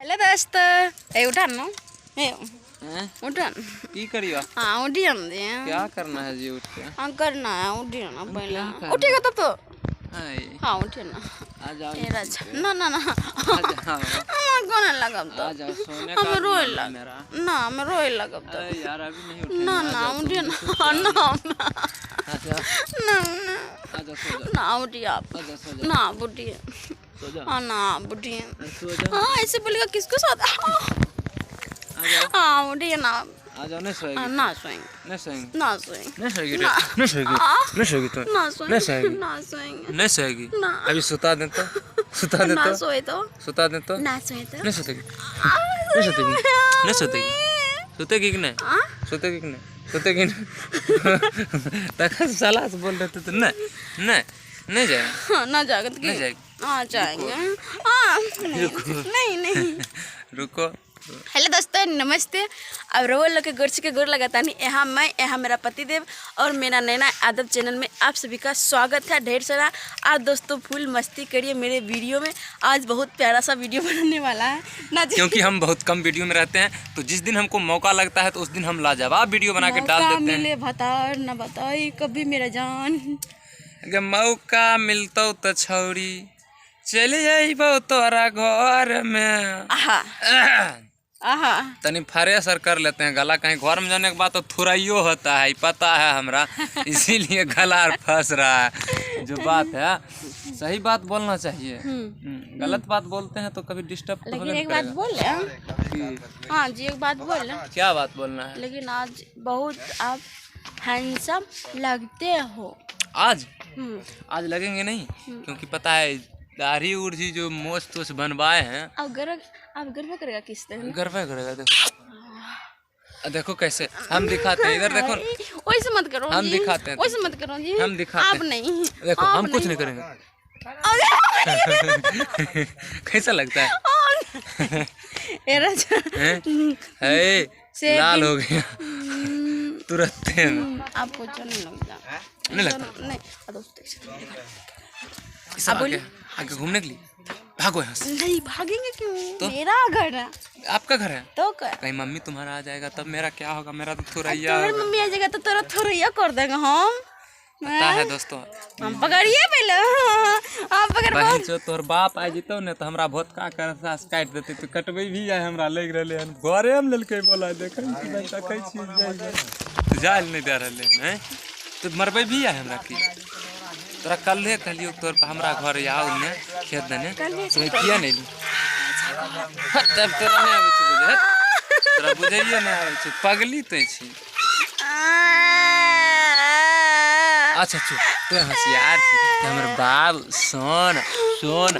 Hello दोस्त ए उठान न ए उठान की करियो? हाँ उठिए न दे क्या करना है जी उठ के? हाँ करना है उठिए ना पहले उठिएगा तब तो हाँ उठिए ना आ जाओ ए राजा ना ना ना आ जाओ हमें कौन लगब तो आ जाओ सोने का हमें रोए दिन है लग मेरा। ना हमें रोए लगब तो अरे यार अभी नहीं उठे ना ना उठिए ना ना आ जाओ ना आ जाओ सो जाओ ना उठिए आप आ जाओ सो जाओ ना उठिए सो जाओ हाँ ना उठिए सो जाओ हाँ ऐसे बोलेगा किसको साथ आ जाओ हाँ उठिए ना आ जाओ नहीं सोएगी ना सोएंगे नहीं सोएगी ना सोएंगे नहीं सोएगी नहीं सोएगी नहीं सोएगी तो ना नहीं सोएंगे सोएगी ना सोएंगे नहीं सोएगी ना अभी सुता दे तो सुता दे ना तो सोए तो सुता दे तो ना सोए तो नहीं सोतेगी नहीं सोतेगी नहीं सोतेगी सोतेगी कि नहीं सोतेगी कि नहीं सोतेगी नहीं तक साला से बोल रहे थे तो नहीं नहीं नहीं जाएगी हाँ ना जाएगा नहीं जाएगी हाँ जाएंगे हाँ नहीं नहीं रुको हेलो दोस्तों नमस्ते। अब रोल लोग के गोर के गोर लगाता नहीं यहाँ मैं यहाँ मेरा पतिदेव और मेरा नैना आदब चैनल में आप सभी का स्वागत है ढेर सारा। आज दोस्तों फुल मस्ती करिए मेरे वीडियो में। आज बहुत प्यारा सा वीडियो बनाने वाला है ना जी, क्योंकि हम बहुत कम वीडियो में रहते हैं तो जिस दिन हमको मौका लगता है तो उस दिन हम लाजवाब वीडियो बना के डाल देते हैं। मिले बताओ न बताई कभी मेरा जान अगर मौका मिलता तो छौरी चले जाइबो तोरा घर में आहा आहा तनी फ्रेशर कर लेते हैं गला, कहीं घर में जाने के बाद तो थुराइयो होता है पता है हमरा, इसीलिए गला फंस रहा है। जो बात है सही बात बोलना चाहिए, गलत बात बोलते हैं तो कभी डिस्टर्ब तो लेकिन एक बात बोले हाँ जी एक बात बोले क्या बात बोलना है? लेकिन आज बहुत आप हैंडसम लगते हो। आज आज लगेंगे नहीं क्योंकि पता है दाढ़ी उड़ी जो मोछ तोछ बनवाए हैं। अब गर्व करेगा किस तरह? गर्व करेगा। देखो देखो कैसे हम दिखाते हैं, इधर देखो वैसे मत करो हम दिखाते हैं, वैसे मत करो जी, हम दिखाते आप नहीं देखो हम कुछ नहीं करेंगे। कैसा लगता है? है लाल हो गया तुरंत। आपको अच्छा नहीं लगता? नहीं लगता नहीं आगे घूमने के लिए भागो यहाँ से। नहीं भागेंगे क्यों? तो? मेरा घर है। आपका घर है तो क्या? कहीं मम्मी तुम्हारा आ जाएगा तब मेरा क्या होगा? मेरा तो थोरैया तुम्हारी मम्मी आ जाएगा तो तेरा थोरैया कर देंगे हम। पता है दोस्तों, हम पकड़िए पहले आप पकड़ बहन जो तोर बाप आ जितो ने तो हमरा बहुत का कर सास काट देते तो कटबे भी जाए हमरा लग रहले हन घरे हम ललके बोला देखै छी देखै छी जाय जाल नहीं दे रहले हैं तो मरबे भी आए हमरा की तोरा कल्हे कहलियो तोर हमरा घर आओ ने खेत देने तो किया नहीं ली तब तोरा नहीं आवे छै बुझे तोरा बुझैये नहीं आवे छै पगली तै छी। अच्छा चुप तो होशियार छी हमर बाप सोन सोन